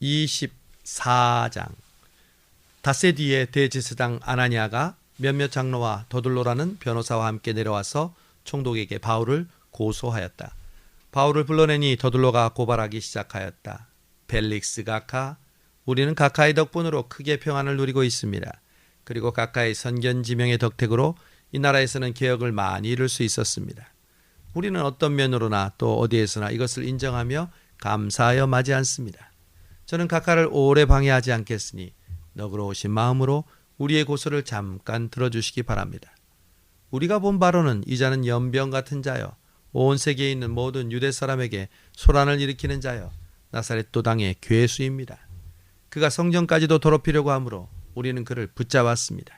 24장. 닷새 뒤에 대제사장 아나니아가 몇몇 장로와 더둘로라는 변호사와 함께 내려와서 총독에게 바울을 고소하였다. 바울을 불러내니 더둘로가 고발하기 시작하였다. 벨릭스 각하, 우리는 각하의 덕분으로 크게 평안을 누리고 있습니다. 그리고 각하의 선견지명의 덕택으로 이 나라에서는 개혁을 많이 이룰 수 있었습니다. 우리는 어떤 면으로나 또 어디에서나 이것을 인정하며 감사하여 마지 않습니다. 저는 각하를 오래 방해하지 않겠으니 너그러우신 마음으로 우리의 고소를 잠깐 들어주시기 바랍니다. 우리가 본 바로는 이 자는 연병 같은 자여 온 세계에 있는 모든 유대 사람에게 소란을 일으키는 자여 나사렛 도당의 괴수입니다. 그가 성전까지도 더럽히려고 하므로 우리는 그를 붙잡았습니다.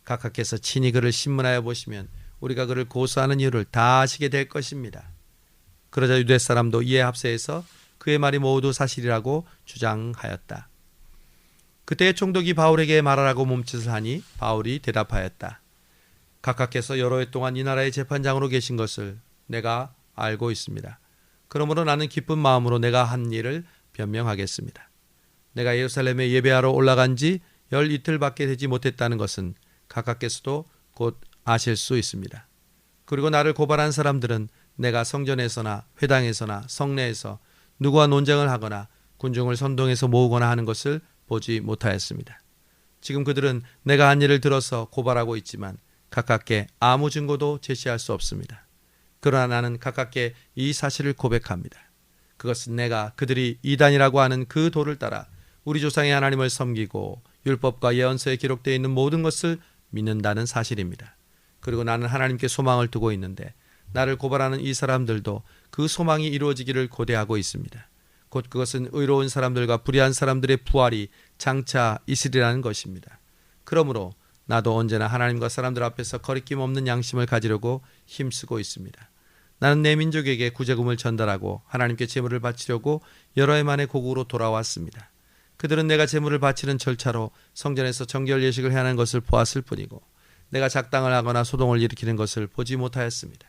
각하께서 친히 그를 신문하여 보시면 우리가 그를 고소하는 이유를 다 아시게 될 것입니다. 그러자 유대 사람도 이에 합세해서 그의 말이 모두 사실이라고 주장하였다. 그때 총독이 바울에게 말하라고 몸짓을 하니 바울이 대답하였다. 각하께서 여러 해 동안 이 나라의 재판장으로 계신 것을 내가 알고 있습니다. 그러므로 나는 기쁜 마음으로 내가 한 일을 변명하겠습니다. 내가 예루살렘에 예배하러 올라간 지 열 이틀밖에 되지 못했다는 것은 각하께서도 곧 아실 수 있습니다. 그리고 나를 고발한 사람들은 내가 성전에서나 회당에서나 성내에서 누구와 논쟁을 하거나 군중을 선동해서 모으거나 하는 것을 보지 못하였습니다. 지금 그들은 내가 한 일을 들어서 고발하고 있지만 각하께 아무 증거도 제시할 수 없습니다. 그러나 나는 각하께 이 사실을 고백합니다. 그것은 내가 그들이 이단이라고 하는 그 도를 따라 우리 조상의 하나님을 섬기고 율법과 예언서에 기록되어 있는 모든 것을 믿는다는 사실입니다. 그리고 나는 하나님께 소망을 두고 있는데 나를 고발하는 이 사람들도 그 소망이 이루어지기를 고대하고 있습니다. 곧 그것은 의로운 사람들과 불의한 사람들의 부활이 장차 있으리라는 것입니다. 그러므로 나도 언제나 하나님과 사람들 앞에서 거리낌 없는 양심을 가지려고 힘쓰고 있습니다. 나는 내 민족에게 구제금을 전달하고 하나님께 제물을 바치려고 여러 해 만에 고국으로 돌아왔습니다. 그들은 내가 제물을 바치는 절차로 성전에서 정결 예식을 해야 하는 것을 보았을 뿐이고 내가 작당을 하거나 소동을 일으키는 것을 보지 못하였습니다.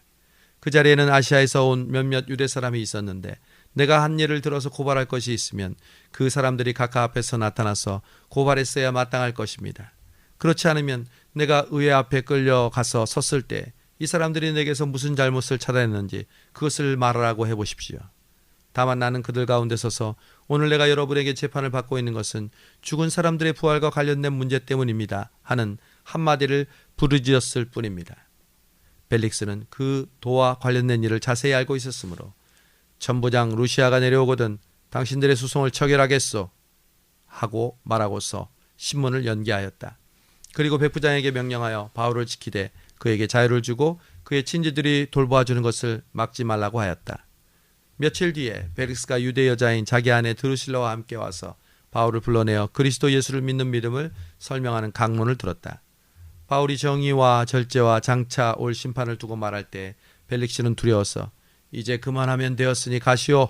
그 자리에는 아시아에서 온 몇몇 유대 사람이 있었는데 내가 한 일을 들어서 고발할 것이 있으면 그 사람들이 각하 앞에서 나타나서 고발했어야 마땅할 것입니다. 그렇지 않으면 내가 의회 앞에 끌려가서 섰을 때 이 사람들이 내게서 무슨 잘못을 찾아냈는지 그것을 말하라고 해보십시오. 다만 나는 그들 가운데 서서 오늘 내가 여러분에게 재판을 받고 있는 것은 죽은 사람들의 부활과 관련된 문제 때문입니다 하는 한마디를 부르짖었을 뿐입니다. 벨릭스는 그 도와 관련된 일을 자세히 알고 있었으므로 천부장 루시아가 내려오거든 당신들의 수송을 처결하겠소 하고 말하고서 신문을 연기하였다. 그리고 백부장에게 명령하여 바울을 지키되 그에게 자유를 주고 그의 친지들이 돌보아주는 것을 막지 말라고 하였다. 며칠 뒤에 벨릭스가 유대 여자인 자기 아내 드루실라와 함께 와서 바울을 불러내어 그리스도 예수를 믿는 믿음을 설명하는 강론을 들었다. 바울이 정의와 절제와 장차 올 심판을 두고 말할 때 벨릭스는 두려워서 이제 그만하면 되었으니 가시오.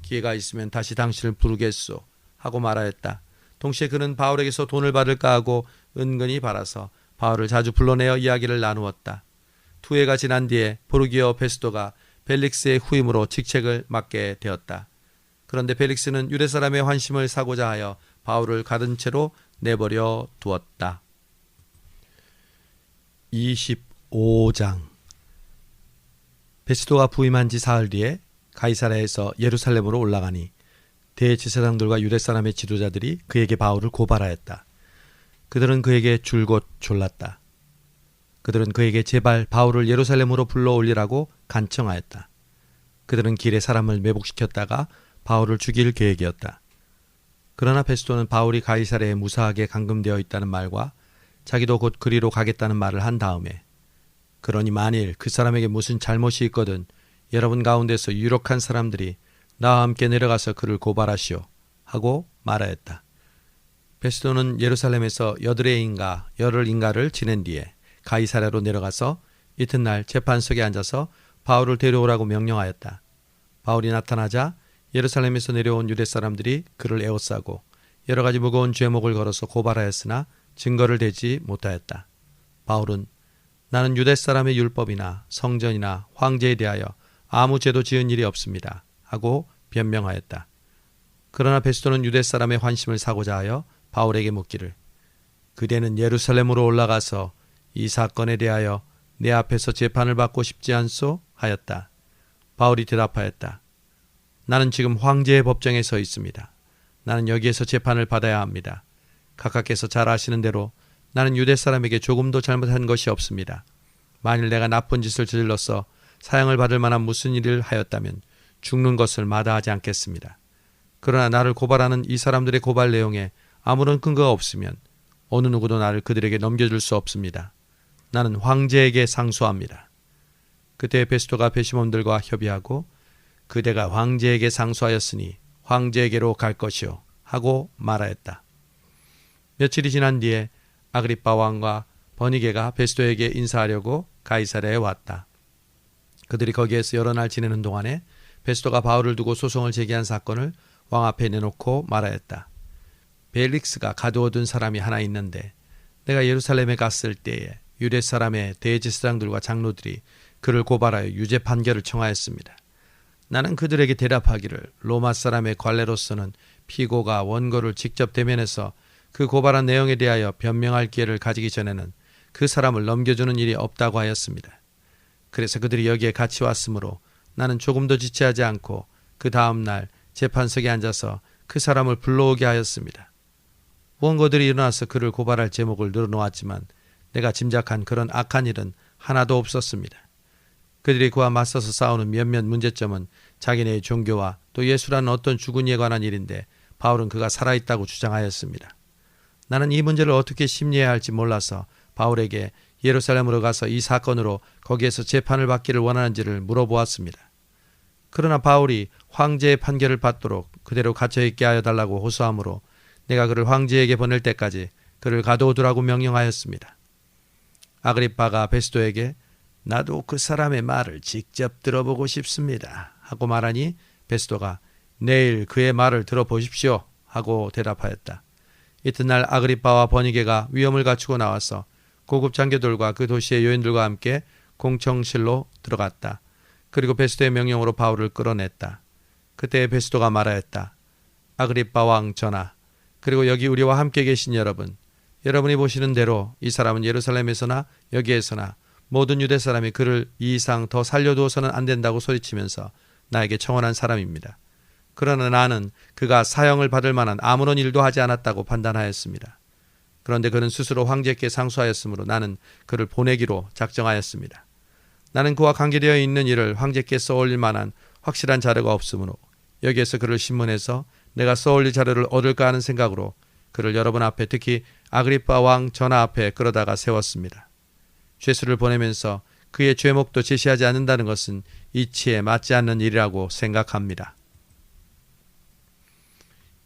기회가 있으면 다시 당신을 부르겠소 하고 말하였다. 동시에 그는 바울에게서 돈을 받을까 하고 은근히 바라서 바울을 자주 불러내어 이야기를 나누었다. 2해가 지난 뒤에 포르기오 베스도가 벨릭스의 후임으로 직책을 맡게 되었다. 그런데 벨릭스는 유대 사람의 환심을 사고자 하여 바울을 가둔 채로 내버려 두었다. 25장. 베스도가 부임한 지 사흘 뒤에 가이사랴에서 예루살렘으로 올라가니 대제사장들과 유대 사람의 지도자들이 그에게 바울을 고발하였다. 그들은 그에게 줄곧 졸랐다. 그들은 그에게 제발 바울을 예루살렘으로 불러올리라고 간청하였다. 그들은 길에 사람을 매복시켰다가 바울을 죽일 계획이었다. 그러나 베스도는 바울이 가이사랴에 무사하게 감금되어 있다는 말과 자기도 곧 그리로 가겠다는 말을 한 다음에 그러니 만일 그 사람에게 무슨 잘못이 있거든 여러분 가운데서 유력한 사람들이 나와 함께 내려가서 그를 고발하시오 하고 말하였다. 베스도는 예루살렘에서 열흘인가를 지낸 뒤에 가이사랴로 내려가서 이튿날 재판석에 앉아서 바울을 데려오라고 명령하였다. 바울이 나타나자 예루살렘에서 내려온 유대 사람들이 그를 에워싸고 여러 가지 무거운 죄목을 걸어서 고발하였으나 증거를 대지 못하였다. 바울은 나는 유대 사람의 율법이나 성전이나 황제에 대하여 아무 죄도 지은 일이 없습니다 하고 변명하였다. 그러나 베스토는 유대 사람의 환심을 사고자 하여 바울에게 묻기를 그대는 예루살렘으로 올라가서 이 사건에 대하여 내 앞에서 재판을 받고 싶지 않소? 하였다. 바울이 대답하였다. 나는 지금 황제의 법정에 서 있습니다. 나는 여기에서 재판을 받아야 합니다. 각하께서 잘 아시는 대로 나는 유대 사람에게 조금도 잘못한 것이 없습니다. 만일 내가 나쁜 짓을 저질러서 사형을 받을 만한 무슨 일을 하였다면 죽는 것을 마다하지 않겠습니다. 그러나 나를 고발하는 이 사람들의 고발 내용에 아무런 근거가 없으면 어느 누구도 나를 그들에게 넘겨줄 수 없습니다. 나는 황제에게 상소합니다. 그때 베스토가 배심원들과 협의하고 그대가 황제에게 상소하였으니 황제에게로 갈 것이요 하고 말하였다. 며칠이 지난 뒤에 아그리빠 왕과 버니게가 베스토에게 인사하려고 가이사랴에 왔다. 그들이 거기에서 여러 날 지내는 동안에 베스토가 바울을 두고 소송을 제기한 사건을 왕 앞에 내놓고 말하였다. 벨릭스가 가두어둔 사람이 하나 있는데 내가 예루살렘에 갔을 때에 유대 사람의 대제사장들과 장로들이 그를 고발하여 유죄 판결을 청하였습니다. 나는 그들에게 대답하기를 로마 사람의 관례로서는 피고가 원고를 직접 대면해서 그 고발한 내용에 대하여 변명할 기회를 가지기 전에는 그 사람을 넘겨주는 일이 없다고 하였습니다. 그래서 그들이 여기에 같이 왔으므로 나는 조금도 지체하지 않고 그 다음 날 재판석에 앉아서 그 사람을 불러오게 하였습니다. 원고들이 일어나서 그를 고발할 제목을 늘어놓았지만 내가 짐작한 그런 악한 일은 하나도 없었습니다. 그들이 그와 맞서서 싸우는 몇몇 문제점은 자기네의 종교와 또 예수라는 어떤 죽은 이에 관한 일인데 바울은 그가 살아있다고 주장하였습니다. 나는 이 문제를 어떻게 심리해야 할지 몰라서 바울에게 예루살렘으로 가서 이 사건으로 거기에서 재판을 받기를 원하는지를 물어보았습니다. 그러나 바울이 황제의 판결을 받도록 그대로 갇혀있게 하여 달라고 호소하므로 내가 그를 황제에게 보낼 때까지 그를 가둬두라고 명령하였습니다. 아그리빠가 베스토에게 나도 그 사람의 말을 직접 들어보고 싶습니다 하고 말하니 베스토가 내일 그의 말을 들어보십시오 하고 대답하였다. 이튿날 아그리빠와 버니게가 위엄을 갖추고 나와서 고급 장교들과 그 도시의 요인들과 함께 공청실로 들어갔다. 그리고 베스토의 명령으로 바울을 끌어냈다. 그때 베스토가 말하였다. 아그리빠 왕 전하, 그리고 여기 우리와 함께 계신 여러분, 여러분이 보시는 대로 이 사람은 예루살렘에서나 여기에서나 모든 유대 사람이 그를 이 이상 더 살려두어서는 안 된다고 소리치면서 나에게 청원한 사람입니다. 그러나 나는 그가 사형을 받을 만한 아무런 일도 하지 않았다고 판단하였습니다. 그런데 그는 스스로 황제께 상소하였으므로 나는 그를 보내기로 작정하였습니다. 나는 그와 관계되어 있는 일을 황제께 써올릴 만한 확실한 자료가 없으므로 여기에서 그를 신문해서 내가 써올릴 자료를 얻을까 하는 생각으로 그를 여러분 앞에 특히 아그리빠 왕 전하 앞에 끌어다가 세웠습니다. 죄수를 보내면서 그의 죄목도 제시하지 않는다는 것은 이치에 맞지 않는 일이라고 생각합니다.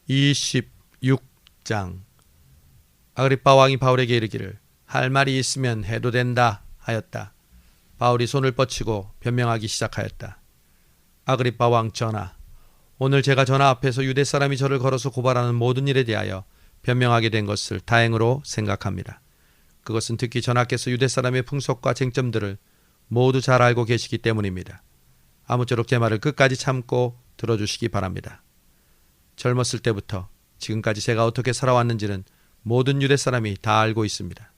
26장 아그리빠 왕이 바울에게 이르기를 할 말이 있으면 해도 된다 하였다. 바울이 손을 뻗치고 변명하기 시작하였다. 아그리빠 왕 전하, 오늘 제가 전하 앞에서 유대 사람이 저를 걸어서 고발하는 모든 일에 대하여 변명하게 된 것을 다행으로 생각합니다. 그것은 특히 전하께서 유대 사람의 풍속과 쟁점들을 모두 잘 알고 계시기 때문입니다. 아무쪼록 제 말을 끝까지 참고 들어주시기 바랍니다. 젊었을 때부터 지금까지 제가 어떻게 살아왔는지는 모든 유대 사람이 다 알고 있습니다.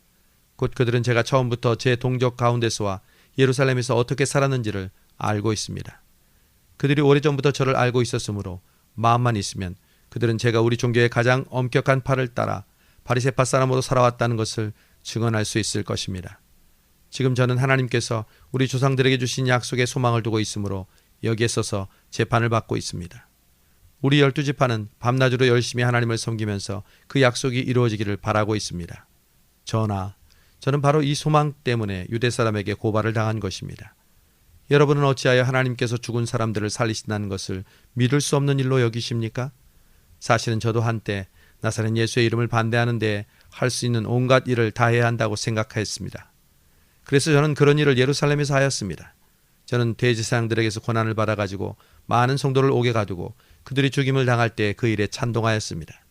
곧 그들은 제가 처음부터 제 동족 가운데서와 예루살렘에서 어떻게 살았는지를 알고 있습니다. 그들이 오래전부터 저를 알고 있었으므로 마음만 있으면 그들은 제가 우리 종교의 가장 엄격한 팔을 따라 바리새파 사람으로 살아왔다는 것을 증언할 수 있을 것입니다. 지금 저는 하나님께서 우리 조상들에게 주신 약속에 소망을 두고 있으므로 여기에 서서 재판을 받고 있습니다. 우리 12지파는 밤낮으로 열심히 하나님을 섬기면서 그 약속이 이루어지기를 바라고 있습니다. 전하, 저는 바로 이 소망 때문에 유대 사람에게 고발을 당한 것입니다. 여러분은 어찌하여 하나님께서 죽은 사람들을 살리신다는 것을 믿을 수 없는 일로 여기십니까? 사실은 저도 한때 나사렛 예수의 이름을 반대하는 데 할 수 있는 온갖 일을 다 해야 한다고 생각하였습니다. 그래서 저는 그런 일을 예루살렘에서 하였습니다. 저는 대제사장들에게서 권한을 받아가지고 많은 성도를 옥에 가두고 그들이 죽임을 당할 때 그 일에 찬동하였습니다.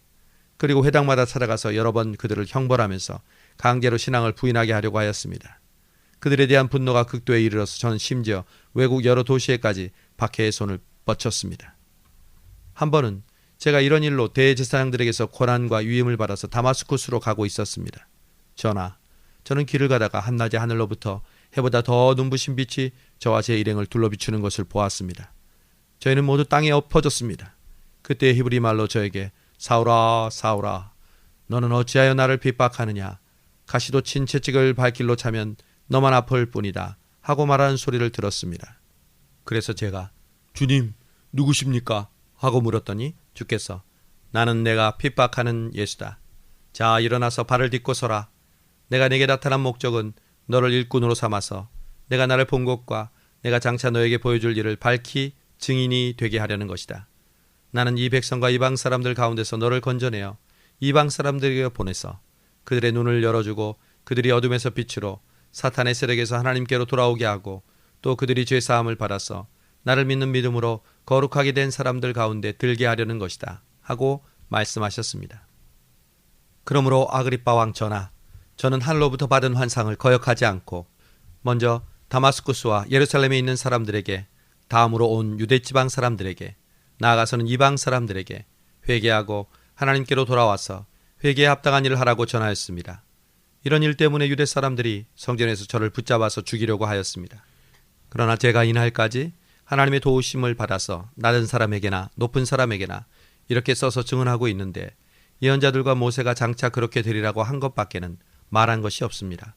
그리고 회당마다 찾아가서 여러 번 그들을 형벌하면서 강제로 신앙을 부인하게 하려고 하였습니다. 그들에 대한 분노가 극도에 이르러서 저는 심지어 외국 여러 도시에까지 박해의 손을 뻗쳤습니다. 한 번은 제가 이런 일로 대제사장들에게서 고난과 위임을 받아서 다마스쿠스로 가고 있었습니다. 전하, 저는 길을 가다가 한낮에 하늘로부터 해보다 더 눈부신 빛이 저와 제 일행을 둘러비추는 것을 보았습니다. 저희는 모두 땅에 엎어졌습니다. 그때 히브리 말로 저에게 사울아 사울아 너는 어찌하여 나를 핍박하느냐, 가시도 친 채찍을 발길로 차면 너만 아플 뿐이다 하고 말하는 소리를 들었습니다. 그래서 제가 주님 누구십니까? 하고 물었더니 주께서 나는 내가 핍박하는 예수다. 자 일어나서 발을 딛고 서라. 내가 네게 나타난 목적은 너를 일꾼으로 삼아서 내가 나를 본 것과 내가 장차 너에게 보여줄 일을 밝히 증인이 되게 하려는 것이다. 나는 이 백성과 이방 사람들 가운데서 너를 건져내어 이방 사람들에게 보내서 그들의 눈을 열어주고 그들이 어둠에서 빛으로 사탄의 세력에서 하나님께로 돌아오게 하고 또 그들이 죄사함을 받아서 나를 믿는 믿음으로 거룩하게 된 사람들 가운데 들게 하려는 것이다 하고 말씀하셨습니다. 그러므로 아그리빠 왕 전하, 저는 하늘로부터 받은 환상을 거역하지 않고 먼저 다마스쿠스와 예루살렘에 있는 사람들에게, 다음으로 온 유대 지방 사람들에게, 나아가서는 이방 사람들에게 회개하고 하나님께로 돌아와서 회개에 합당한 일을 하라고 전하였습니다. 이런 일 때문에 유대 사람들이 성전에서 저를 붙잡아서 죽이려고 하였습니다. 그러나 제가 이날까지 하나님의 도우심을 받아서 낮은 사람에게나 높은 사람에게나 이렇게 써서 증언하고 있는데 예언자들과 모세가 장차 그렇게 되리라고 한 것밖에는 말한 것이 없습니다.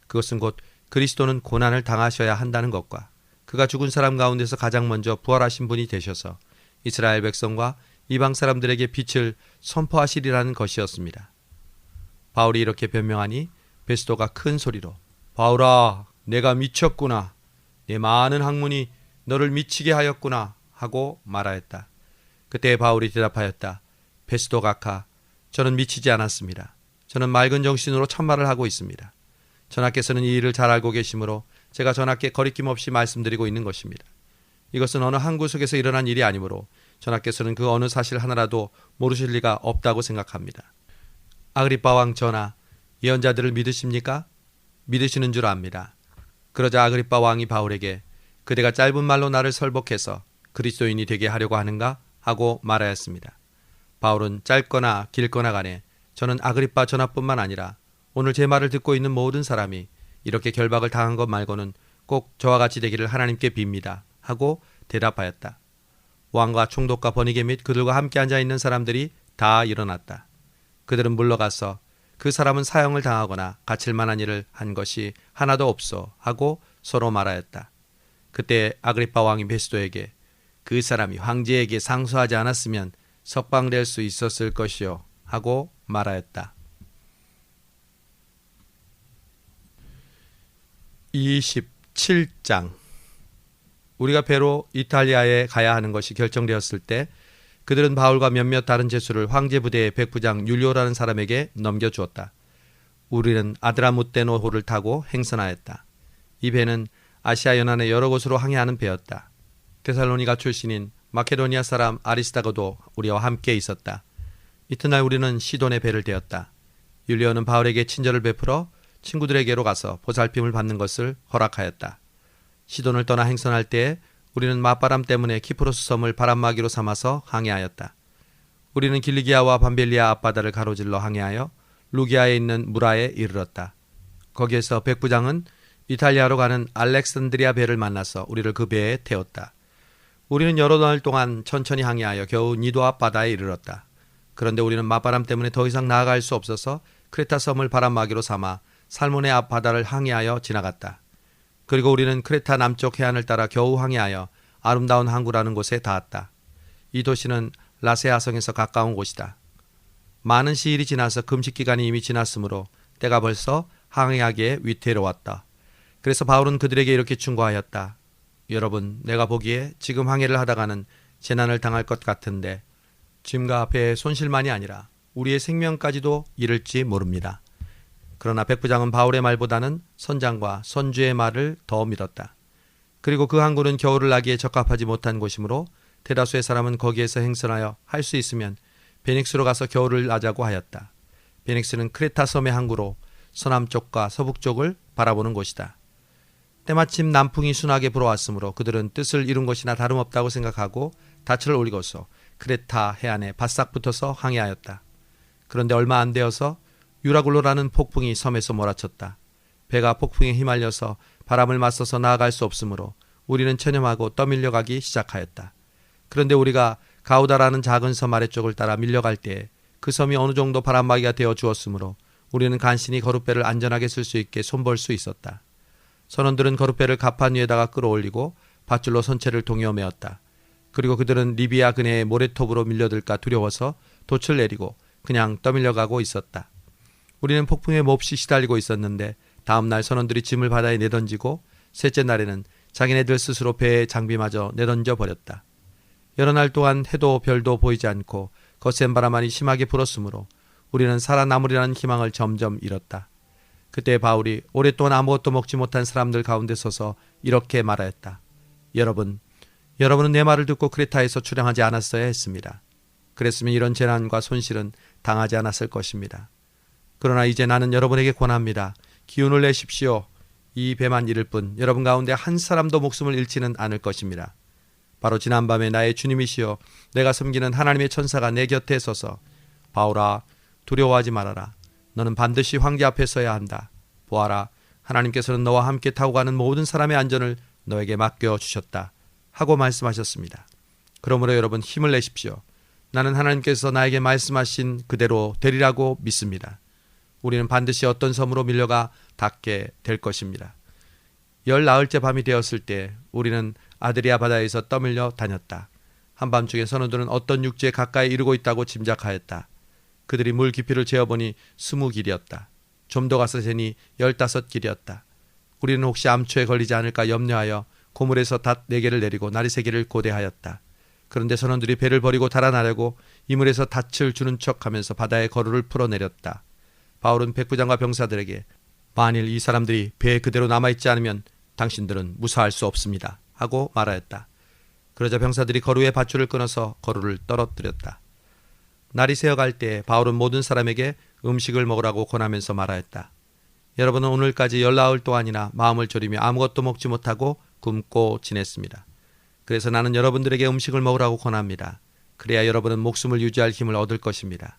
그것은 곧 그리스도는 고난을 당하셔야 한다는 것과 그가 죽은 사람 가운데서 가장 먼저 부활하신 분이 되셔서 이스라엘 백성과 이방 사람들에게 빛을 선포하시리라는 것이었습니다. 바울이 이렇게 변명하니 베스도가 큰 소리로 바울아 내가 미쳤구나. 내 많은 학문이 너를 미치게 하였구나 하고 말하였다. 그때 바울이 대답하였다. 베스도 각하, 저는 미치지 않았습니다. 저는 맑은 정신으로 참말을 하고 있습니다. 전하께서는 이 일을 잘 알고 계시므로 제가 전하께 거리낌 없이 말씀드리고 있는 것입니다. 이것은 어느 한 구석에서 일어난 일이 아니므로 전하께서는 그 어느 사실 하나라도 모르실 리가 없다고 생각합니다. 아그리빠 왕 전하, 예언자들을 믿으십니까? 믿으시는 줄 압니다. 그러자 아그리빠 왕이 바울에게 그대가 짧은 말로 나를 설복해서 그리스도인이 되게 하려고 하는가? 하고 말하였습니다. 바울은 짧거나 길거나 간에 저는 아그리빠 전하뿐만 아니라 오늘 제 말을 듣고 있는 모든 사람이 이렇게 결박을 당한 것 말고는 꼭 저와 같이 되기를 하나님께 빕니다 하고 대답하였다. 왕과 총독과 번이게 및 그들과 함께 앉아있는 사람들이 다 일어났다. 그들은 물러가서 그 사람은 사형을 당하거나 갇힐 만한 일을 한 것이 하나도 없어 하고 서로 말하였다. 그때 아그리빠 왕이 베스도에게 그 사람이 황제에게 상소하지 않았으면 석방될 수 있었을 것이요 하고 말하였다. 27장. 우리가 배로 이탈리아에 가야 하는 것이 결정되었을 때 그들은 바울과 몇몇 다른 죄수를 황제 부대의 백부장 율리오라는 사람에게 넘겨주었다. 우리는 아드라무테노호를 타고 행선하였다. 이 배는 아시아 연안의 여러 곳으로 항해하는 배였다. 데살로니가 출신인 마케도니아 사람 아리스다고도 우리와 함께 있었다. 이튿날 우리는 시돈의 배를 대었다. 율리오는 바울에게 친절을 베풀어 친구들에게로 가서 보살핌을 받는 것을 허락하였다. 시돈을 떠나 행선할 때에 우리는 맞바람 때문에 키프로스 섬을 바람막이로 삼아서 항해하였다. 우리는 길리기아와 밤벨리아 앞바다를 가로질러 항해하여 루기아에 있는 무라에 이르렀다. 거기에서 백부장은 이탈리아로 가는 알렉산드리아 배를 만나서 우리를 그 배에 태웠다. 우리는 여러 날 동안 천천히 항해하여 겨우 니도 앞바다에 이르렀다. 그런데 우리는 맞바람 때문에 더 이상 나아갈 수 없어서 크레타 섬을 바람막이로 삼아 살모네 앞바다를 항해하여 지나갔다. 그리고 우리는 크레타 남쪽 해안을 따라 겨우 항해하여 아름다운 항구라는 곳에 닿았다. 이 도시는 라세아성에서 가까운 곳이다. 많은 시일이 지나서 금식기간이 이미 지났으므로 때가 벌써 항해하기에 위태로웠다. 그래서 바울은 그들에게 이렇게 충고하였다. 여러분, 내가 보기에 지금 항해를 하다가는 재난을 당할 것 같은데 짐과 배의 손실만이 아니라 우리의 생명까지도 잃을지 모릅니다. 그러나 백부장은 바울의 말보다는 선장과 선주의 말을 더 믿었다. 그리고 그 항구는 겨울을 나기에 적합하지 못한 곳이므로 대다수의 사람은 거기에서 행선하여 할 수 있으면 베닉스로 가서 겨울을 나자고 하였다. 베닉스는 크레타 섬의 항구로 서남쪽과 서북쪽을 바라보는 곳이다. 때마침 남풍이 순하게 불어왔으므로 그들은 뜻을 이룬 것이나 다름없다고 생각하고 닻을 올리고서 크레타 해안에 바싹 붙어서 항해하였다. 그런데 얼마 안 되어서 유라굴로라는 폭풍이 섬에서 몰아쳤다. 배가 폭풍에 휘말려서 바람을 맞서서 나아갈 수 없으므로 우리는 체념하고 떠밀려가기 시작하였다. 그런데 우리가 가우다라는 작은 섬 아래쪽을 따라 밀려갈 때에 그 섬이 어느 정도 바람막이가 되어 주었으므로 우리는 간신히 거룻배를 안전하게 쓸 수 있게 손볼 수 있었다. 선원들은 거룻배를 갑판 위에다가 끌어올리고 밧줄로 선체를 동여 메었다. 그리고 그들은 리비아 근해의 모래톱으로 밀려들까 두려워서 돛을 내리고 그냥 떠밀려가고 있었다. 우리는 폭풍에 몹시 시달리고 있었는데 다음 날 선원들이 짐을 바다에 내던지고 셋째 날에는 자기네들 스스로 배의 장비마저 내던져 버렸다. 여러 날 동안 해도 별도 보이지 않고 거센 바람만이 심하게 불었으므로 우리는 살아남으리라는 희망을 점점 잃었다. 그때 바울이 오랫동안 아무것도 먹지 못한 사람들 가운데 서서 이렇게 말하였다. 여러분은 내 말을 듣고 크레타에서 출항하지 않았어야 했습니다. 그랬으면 이런 재난과 손실은 당하지 않았을 것입니다. 그러나 이제 나는 여러분에게 권합니다. 기운을 내십시오. 이 배만 잃을 뿐 여러분 가운데 한 사람도 목숨을 잃지는 않을 것입니다. 바로 지난밤에 나의 주님이시여 내가 섬기는 하나님의 천사가 내 곁에 서서 바울아 두려워하지 말아라. 너는 반드시 황제 앞에 서야 한다. 보아라 하나님께서는 너와 함께 타고 가는 모든 사람의 안전을 너에게 맡겨주셨다. 하고 말씀하셨습니다. 그러므로 여러분 힘을 내십시오. 나는 하나님께서 나에게 말씀하신 그대로 되리라고 믿습니다. 우리는 반드시 어떤 섬으로 밀려가 닿게 될 것입니다. 19일째 밤이 되었을 때 우리는 아드리아 바다에서 떠밀려 다녔다. 한밤중에 선원들은 어떤 육지에 가까이 이르고 있다고 짐작하였다. 그들이 물 깊이를 재어보니 20길이었다. 좀 더 가서 재니 15길이었다. 우리는 혹시 암초에 걸리지 않을까 염려하여 고물에서 닷 4개를 내리고 나리새기를 고대하였다. 그런데 선원들이 배를 버리고 달아나려고 이물에서 닻을 주는 척하면서 바다에 거루를 풀어내렸다. 바울은 백부장과 병사들에게 만일 이 사람들이 배에 그대로 남아있지 않으면 당신들은 무사할 수 없습니다. 하고 말하였다. 그러자 병사들이 거루의 밧줄을 끊어서 거루를 떨어뜨렸다. 날이 새어갈 때 바울은 모든 사람에게 음식을 먹으라고 권하면서 말하였다. 여러분은 오늘까지 19일 동안이나 마음을 졸이며 아무것도 먹지 못하고 굶고 지냈습니다. 그래서 나는 여러분들에게 음식을 먹으라고 권합니다. 그래야 여러분은 목숨을 유지할 힘을 얻을 것입니다.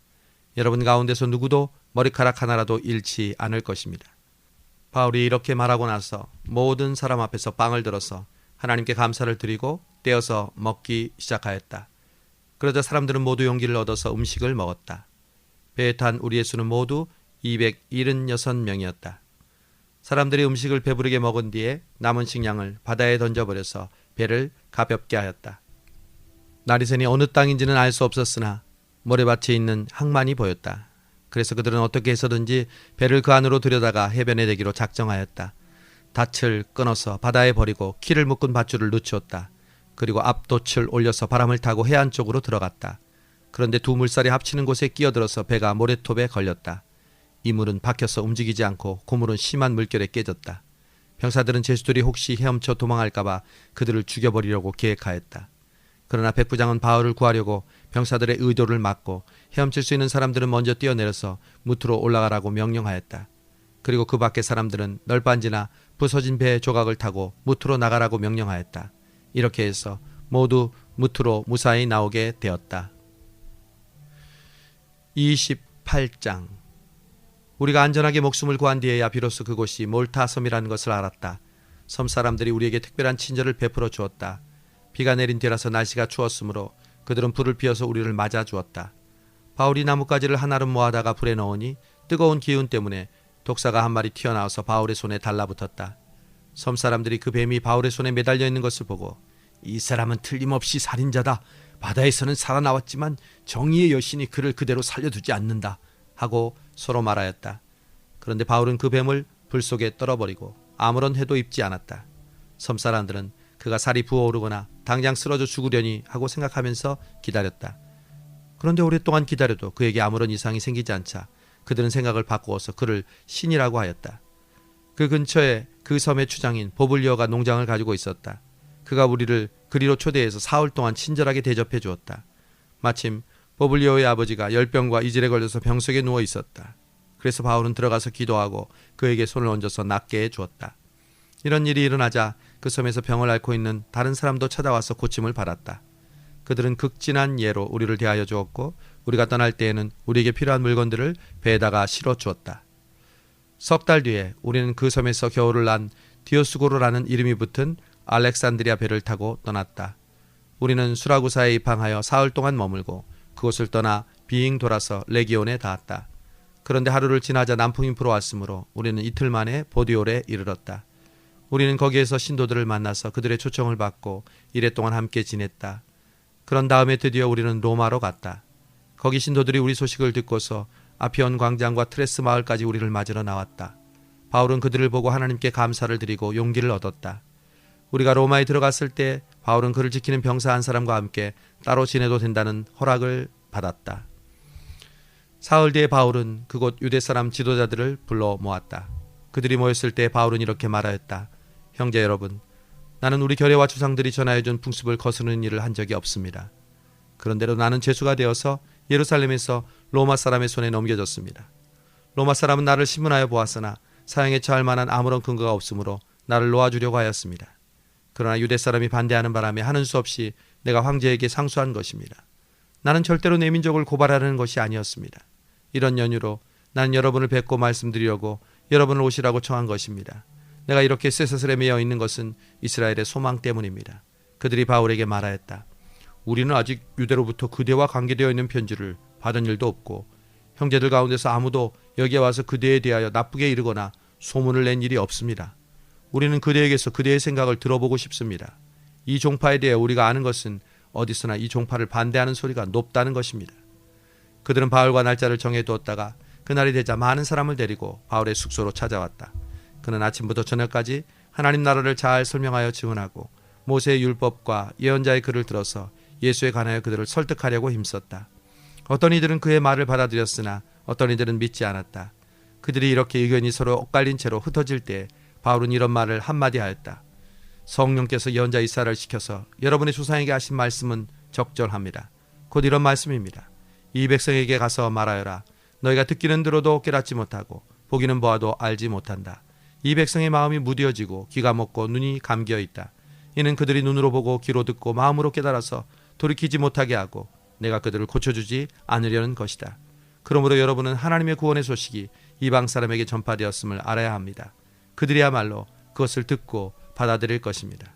여러분 가운데서 누구도 머리카락 하나라도 잃지 않을 것입니다. 바울이 이렇게 말하고 나서 모든 사람 앞에서 빵을 들어서 하나님께 감사를 드리고 떼어서 먹기 시작하였다. 그러자 사람들은 모두 용기를 얻어서 음식을 먹었다. 배에 탄 우리의 수는 모두 276명이었다. 사람들이 음식을 배부르게 먹은 뒤에 남은 식량을 바다에 던져버려서 배를 가볍게 하였다. 날이 새니 어느 땅인지는 알 수 없었으나 모래밭에 있는 항만이 보였다. 그래서 그들은 어떻게 해서든지 배를 그 안으로 들여다가 해변에 대기로 작정하였다. 닻을 끊어서 바다에 버리고 키를 묶은 밧줄을 늦추었다. 그리고 앞돛을 올려서 바람을 타고 해안 쪽으로 들어갔다. 그런데 두 물살이 합치는 곳에 끼어들어서 배가 모래톱에 걸렸다. 이 물은 박혀서 움직이지 않고 고물은 심한 물결에 깨졌다. 병사들은 제수들이 혹시 헤엄쳐 도망할까봐 그들을 죽여버리려고 계획하였다. 그러나 백부장은 바울을 구하려고 병사들의 의도를 막고 헤엄칠 수 있는 사람들은 먼저 뛰어내려서 무트로 올라가라고 명령하였다. 그리고 그 밖의 사람들은 널빤지나 부서진 배의 조각을 타고 무트로 나가라고 명령하였다. 이렇게 해서 모두 무트로 무사히 나오게 되었다. 28장. 우리가 안전하게 목숨을 구한 뒤에야 비로소 그곳이 몰타 섬이라는 것을 알았다. 섬 사람들이 우리에게 특별한 친절을 베풀어 주었다. 비가 내린 뒤라서 날씨가 추웠으므로 그들은 불을 피워서 우리를 맞아 주었다. 바울이 나뭇가지를 한아름 모아다가 불에 넣으니 뜨거운 기운 때문에 독사가 한 마리 튀어나와서 바울의 손에 달라붙었다. 섬 사람들이 그 뱀이 바울의 손에 매달려 있는 것을 보고 이 사람은 틀림없이 살인자다. 바다에서는 살아나왔지만 정의의 여신이 그를 그대로 살려두지 않는다. 하고 서로 말하였다. 그런데 바울은 그 뱀을 불 속에 떨어버리고 아무런 해도 입지 않았다. 섬 사람들은 그가 살이 부어오르거나 당장 쓰러져 죽으려니 하고 생각하면서 기다렸다. 그런데 오랫동안 기다려도 그에게 아무런 이상이 생기지 않자 그들은 생각을 바꾸어서 그를 신이라고 하였다. 그 근처에 그 섬의 추장인 보블리오가 농장을 가지고 있었다. 그가 우리를 그리로 초대해서 사흘 동안 친절하게 대접해 주었다. 마침 보블리오의 아버지가 열병과 이질에 걸려서 병석에 누워 있었다. 그래서 바울은 들어가서 기도하고 그에게 손을 얹어서 낫게 해 주었다. 이런 일이 일어나자 그 섬에서 병을 앓고 있는 다른 사람도 찾아와서 고침을 받았다. 그들은 극진한 예로 우리를 대하여 주었고 우리가 떠날 때에는 우리에게 필요한 물건들을 배에다가 실어 주었다. 석 달 뒤에 우리는 그 섬에서 겨울을 난 디오스고르라는 이름이 붙은 알렉산드리아 배를 타고 떠났다. 우리는 수라구사에 입항하여 사흘 동안 머물고 그곳을 떠나 비잉 돌아서 레기온에 닿았다. 그런데 하루를 지나자 남풍이 불어왔으므로 우리는 이틀 만에 보디올에 이르렀다. 우리는 거기에서 신도들을 만나서 그들의 초청을 받고 이래 동안 함께 지냈다. 그런 다음에 드디어 우리는 로마로 갔다. 거기 신도들이 우리 소식을 듣고서 아피온 광장과 트레스 마을까지 우리를 맞으러 나왔다. 바울은 그들을 보고 하나님께 감사를 드리고 용기를 얻었다. 우리가 로마에 들어갔을 때 바울은 그를 지키는 병사 한 사람과 함께 따로 지내도 된다는 허락을 받았다. 사흘 뒤에 바울은 그곳 유대 사람 지도자들을 불러 모았다. 그들이 모였을 때 바울은 이렇게 말하였다. 형제 여러분, 나는 우리 결례와 조상들이 전하여준 풍습을 거스르는 일을 한 적이 없습니다. 그런데도 나는 죄수가 되어서 예루살렘에서 로마 사람의 손에 넘겨졌습니다. 로마 사람은 나를 신문하여 보았으나 사형에 처할 만한 아무런 근거가 없으므로 나를 놓아주려고 하였습니다. 그러나 유대 사람이 반대하는 바람에 하는 수 없이 내가 황제에게 상소한 것입니다. 나는 절대로 내 민족을 고발하려는 것이 아니었습니다. 이런 연유로 나는 여러분을 뵙고 말씀드리려고 여러분을 오시라고 청한 것입니다. 내가 이렇게 쇠사슬에 매여 있는 것은 이스라엘의 소망 때문입니다. 그들이 바울에게 말하였다. 우리는 아직 유대로부터 그대와 관계되어 있는 편지를 받은 일도 없고 형제들 가운데서 아무도 여기에 와서 그대에 대하여 나쁘게 이르거나 소문을 낸 일이 없습니다. 우리는 그대에게서 그대의 생각을 들어보고 싶습니다. 이 종파에 대해 우리가 아는 것은 어디서나 이 종파를 반대하는 소리가 높다는 것입니다. 그들은 바울과 날짜를 정해두었다가 그날이 되자 많은 사람을 데리고 바울의 숙소로 찾아왔다. 그는 아침부터 저녁까지 하나님 나라를 잘 설명하여 증언하고 모세의 율법과 예언자의 글을 들어서 예수에 관하여 그들을 설득하려고 힘썼다. 어떤 이들은 그의 말을 받아들였으나 어떤 이들은 믿지 않았다. 그들이 이렇게 의견이 서로 엇갈린 채로 흩어질 때 바울은 이런 말을 한마디 하였다. 성령께서 예언자 이사야를 시켜서 여러분의 조상에게 하신 말씀은 적절합니다. 곧 이런 말씀입니다. 이 백성에게 가서 말하여라. 너희가 듣기는 들어도 깨닫지 못하고 보기는 보아도 알지 못한다. 이 백성의 마음이 무뎌지고 귀가 먹고 눈이 감겨 있다. 이는 그들이 눈으로 보고 귀로 듣고 마음으로 깨달아서 돌이키지 못하게 하고 내가 그들을 고쳐주지 않으려는 것이다. 그러므로 여러분은 하나님의 구원의 소식이 이방 사람에게 전파되었음을 알아야 합니다. 그들이야말로 그것을 듣고 받아들일 것입니다.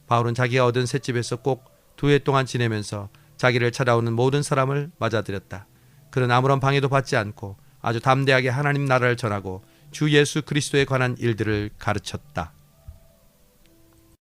바울은 자기가 얻은 셋집에서 꼭 2해 동안 지내면서 자기를 찾아오는 모든 사람을 맞아들였다. 그는 아무런 방해도 받지 않고 아주 담대하게 하나님 나라를 전하고 주 예수 그리스도에 관한 일들을 가르쳤다.